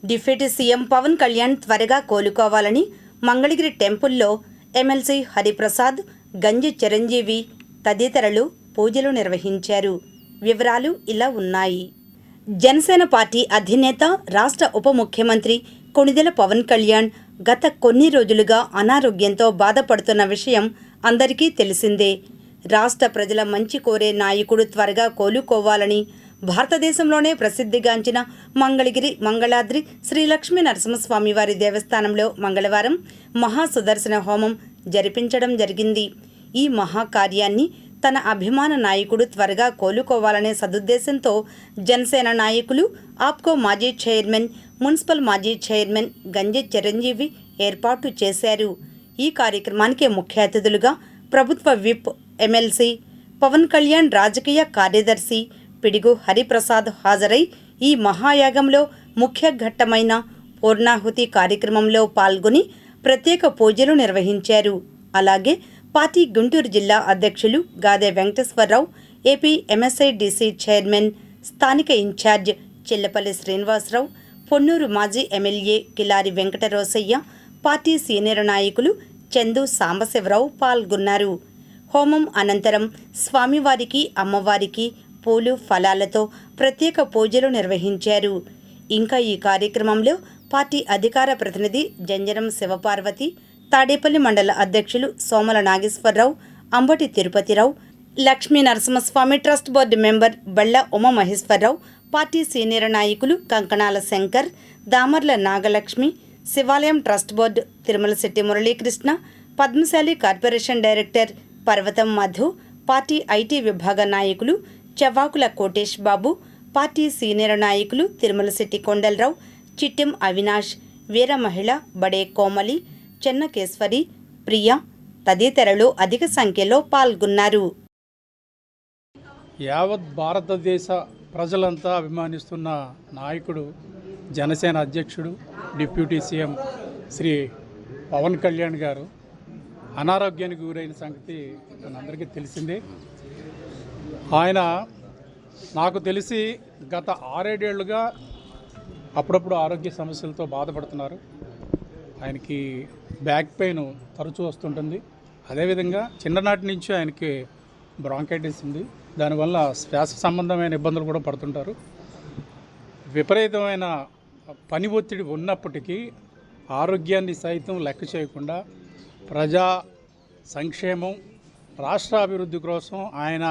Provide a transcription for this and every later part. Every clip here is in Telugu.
డిప్యూటీ సీఎం పవన్ కళ్యాణ్ త్వరగా కోలుకోవాలని మంగళగిరి టెంపుల్లో ఎమ్మెల్సీ హరిప్రసాద్, గంజి చిరంజీవి తదితరులు పూజలు నిర్వహించారు. వివరాలు ఇలా ఉన్నాయి. జనసేన పార్టీ అధినేత, రాష్ట్ర ఉప ముఖ్యమంత్రి కొణిదెల పవన్ కళ్యాణ్ గత కొన్ని రోజులుగా అనారోగ్యంతో బాధపడుతున్న విషయం అందరికీ తెలిసిందే. రాష్ట్ర ప్రజల మంచి కోరే నాయకుడు త్వరగా కోలుకోవాలని భారతదేశంలోనే ప్రసిద్ధిగాంచిన మంగళగిరి మంగళాద్రి శ్రీ లక్ష్మీ నరసింహస్వామి వారి దేవస్థానంలో మంగళవారం మహాసుదర్శన హోమం జరిపించడం జరిగింది. ఈ మహాకార్యాన్ని తన అభిమాన నాయకుడు త్వరగా కోలుకోవాలనే సదుద్దేశంతో జనసేన నాయకులు, ఆప్కో మాజీ చైర్మన్, మున్సిపల్ మాజీ చైర్మన్ గంజి చిరంజీవి ఏర్పాటు చేశారు. ఈ కార్యక్రమానికి ముఖ్య అతిథులుగా ప్రభుత్వ విప్, ఎమ్మెల్సీ పవన్ కళ్యాణ్ రాజకీయ కార్యదర్శి పిడుగు హరిప్రసాద్ హాజరై ఈ మహాయాగంలో ముఖ్య ఘట్టమైన పూర్ణాహుతి కార్యక్రమంలో పాల్గొని ప్రత్యేక పూజలు నిర్వహించారు. అలాగే పార్టీ గుంటూరు జిల్లా అధ్యక్షులు గాదె వెంకటేశ్వరరావు, ఏపీ ఎంఎస్ఐడిసి చైర్మన్, స్థానిక ఇన్ఛార్జ్ చిల్లపల్లి శ్రీనివాసరావు, పొన్నూరు మాజీ MLA Kilari Venkatarosaiah, party senior నాయకులు చందు సాంబశివరావు పాల్గొన్నారు. హోమం అనంతరం స్వామివారికి, అమ్మవారికి పూలు, ఫలాలతో ప్రత్యేక పూజలు నిర్వహించారు. ఇంకా ఈ కార్యక్రమంలో పార్టీ అధికార ప్రతినిధి జంజరం శివపార్వతి, తాడేపల్లి మండల అధ్యక్షులు Somala Nageswararao, Ambati Tirupatirao, Lakshmi Narasimhaswamy trust board member Balla Umamaheswararao, party senior నాయకులు Kankanala Shankar, Damarla Nagalakshmi, Shivalayam trust board Tirumalasetti Muralikrishna, Padmashali corporation director Parvatam Madhu, party IT విభాగ నాయకులు చవ్వాకుల కోటేష్ బాబు, పార్టీ సీనియర్ నాయకులు తిరుమలశెట్టి కొండలరావు, చిట్టెం అవినాష్, వీర మహిళ బడే కోమలి, చెన్నకేశ్వరి, ప్రియా తదితరులు అధిక సంఖ్యలో పాల్గొన్నారు. యావత్ భారతదేశ ప్రజలంతా అభిమానిస్తున్న నాయకుడు, జనసేన అధ్యక్షుడు, డిప్యూటీ సీఎం శ్రీ పవన్ కళ్యాణ్ గారు అనారోగ్యానికి గురైన సంగతి మనందరికీ తెలిసిందే. ఆయన నాకు తెలిసి గత 6-7 ఏళ్లుగా అప్పుడప్పుడు ఆరోగ్య సమస్యలతో బాధపడుతున్నారు. ఆయనకి బ్యాక్ పెయిన్ తరచూ వస్తుంటుంది. అదేవిధంగా చిన్ననాటి నుంచి ఆయనకి బ్రాంకైటిస్ ఉంది. దానివల్ల శ్వాస సంబంధమైన ఇబ్బందులు కూడా పడుతుంటారు. విపరీతమైన పని ఒత్తిడి ఉన్నప్పటికీ ఆరోగ్యాన్ని సైతం లెక్క చేయకుండా ప్రజా సంక్షేమం, రాష్ట్ర అభివృద్ధి కోసం ఆయన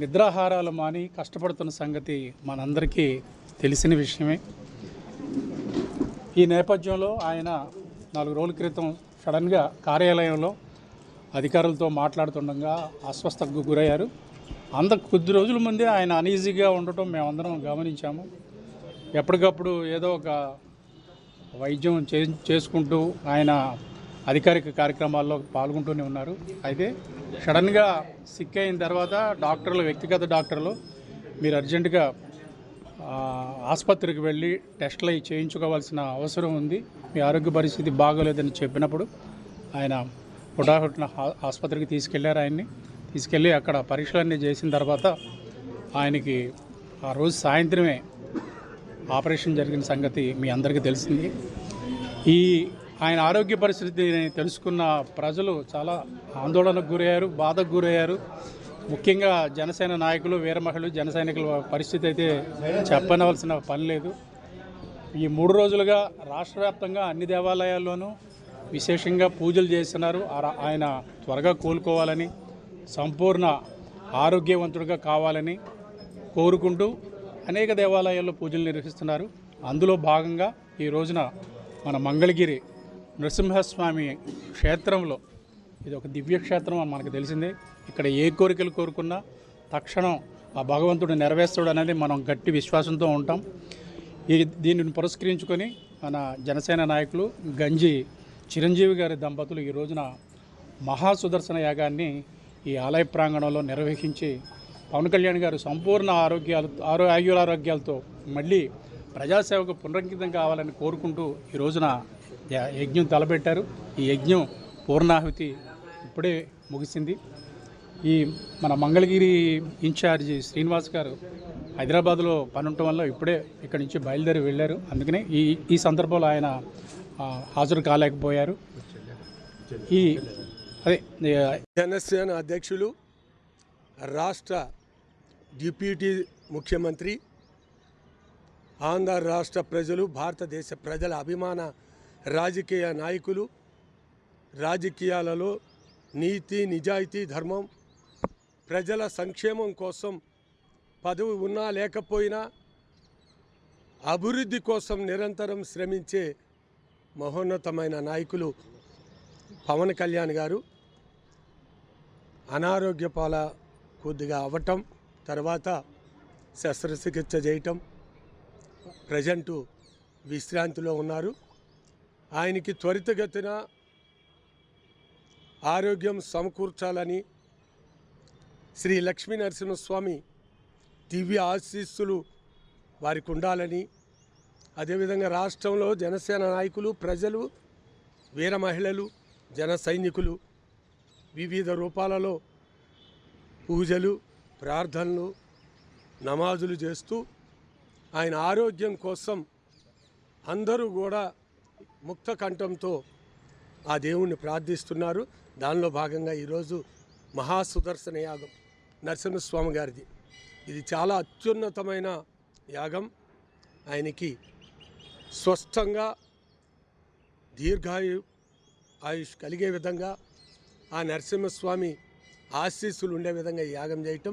నిద్రాహారాలు మాని కష్టపడుతున్న సంగతి మనందరికీ తెలిసిన విషయమే. ఈ నేపథ్యంలో ఆయన 4 రోజుల క్రితం సడన్గా కార్యాలయంలో అధికారులతో మాట్లాడుతుండగా అస్వస్థతకు గురయ్యారు. కొద్ది రోజుల ముందే ఆయన అనీజీగా ఉండటం మేమందరం గమనించాము. ఎప్పటికప్పుడు ఏదో ఒక వైద్యం చేసుకుంటూ ఆయన అధికారిక కార్యక్రమాల్లో పాల్గొంటూనే ఉన్నారు. అయితే సడన్గా సిక్ అయిన తర్వాత వ్యక్తిగత డాక్టర్లు మీరు అర్జెంటుగా ఆసుపత్రికి వెళ్ళి టెస్టులు చేయించుకోవాల్సిన అవసరం ఉంది, మీ ఆరోగ్య పరిస్థితి బాగోలేదని చెప్పినప్పుడు ఆయన హుటాహుటిన ఆసుపత్రికి తీసుకెళ్ళి అక్కడ పరీక్షలన్నీ చేసిన తర్వాత ఆయనకి ఆ రోజు సాయంత్రమే ఆపరేషన్ జరిగిన సంగతి మీ అందరికీ తెలిసింది. ఆయన ఆరోగ్య పరిస్థితిని తెలుసుకున్న ప్రజలు చాలా ఆందోళనకు గురయ్యారు, బాధకు గురయ్యారు. ముఖ్యంగా జనసేన నాయకులు, వీర మహిళలు, జన సైనికుల పరిస్థితి అయితే చెప్పనవలసిన పని లేదు. ఈ 3 రోజులుగా రాష్ట్ర వ్యాప్తంగా అన్ని దేవాలయాల్లోనూ విశేషంగా పూజలు చేస్తున్నారు. ఆయన త్వరగా కోలుకోవాలని, సంపూర్ణ ఆరోగ్యవంతుడిగా కావాలని కోరుకుంటూ అనేక దేవాలయాల్లో పూజలు నిర్వహిస్తున్నారు. అందులో భాగంగా ఈ రోజున మన మంగళగిరి నరసింహస్వామి క్షేత్రంలో, ఇది ఒక దివ్యక్షేత్రం అని మనకు తెలిసిందే. ఇక్కడ ఏ కోరికలు కోరుకున్నా తక్షణం ఆ భగవంతుడు నెరవేర్స్తాడు అనేది మనం గట్టి విశ్వాసంతో ఉంటాం. దీనిని పురస్కరించుకొని మన జనసేన నాయకులు గంజి చిరంజీవి గారి దంపతులు ఈ రోజున మహాసుదర్శన యాగాన్ని ఈ ఆలయ ప్రాంగణంలో నిర్వహించి పవన్ కళ్యాణ్ గారు సంపూర్ణ ఆరోగ్యాలతో మళ్ళీ ప్రజాసేవకు పునరంకితం కావాలని కోరుకుంటూ ఈ రోజున యజ్ఞం తలపెట్టారు. ఈ యజ్ఞం పూర్ణాహుతి ఇప్పుడే ముగిసింది. ఈ మన మంగళగిరి ఇన్ఛార్జి శ్రీనివాస్ గారు హైదరాబాద్లో పని ఉండటం వల్ల ఇప్పుడే ఇక్కడి నుంచి బయలుదేరి వెళ్ళారు. అందుకనే ఈ సందర్భంలో ఆయన హాజరు కాలేకపోయారు. అదే జనసేన అధ్యక్షులు, రాష్ట్ర డిప్యూటీ ముఖ్యమంత్రి, ఆంధ్ర రాష్ట్ర ప్రజలు, భారతదేశ ప్రజల అభిమాన రాజకీయ నాయకులు, రాజకీయాలలో నీతి, నిజాయితీ, ధర్మం, ప్రజల సంక్షేమం కోసం పదవి ఉన్నా లేకపోయినా అభివృద్ధి కోసం నిరంతరం శ్రమించే మహోన్నతమైన నాయకులు పవన్ కళ్యాణ్ గారు అనారోగ్య పాల కొద్దిగా అవ్వటం, తర్వాత శస్త్రచికిత్స చేయటం, ప్రజెంటు విశ్రాంతిలో ఉన్నారు. ఆయనకి త్వరితగతిన ఆరోగ్యం సమకూర్చాలని శ్రీ లక్ష్మీ నరసింహస్వామి దివ్య ఆశీస్సులు వారికి ఉండాలని, అదేవిధంగా రాష్ట్రంలో జనసేన నాయకులు, ప్రజలు, వీర మహిళలు, జన సైనికులు వివిధ రూపాలలో పూజలు, ప్రార్థనలు, నమాజులు చేస్తూ ఆయన ఆరోగ్యం కోసం అందరూ కూడా ముక్త కంఠంతో ఆ దేవుణ్ణి ప్రార్థిస్తున్నారు. దానిలో భాగంగా ఈరోజు మహాసుదర్శన యాగం నరసింహస్వామి గారిది. ఇది చాలా అత్యున్నతమైన యాగం. ఆయనకి స్వస్థంగా ఆయుష్ కలిగే విధంగా ఆ నరసింహస్వామి ఆశీస్సులు ఉండే విధంగా యాగం చేయటం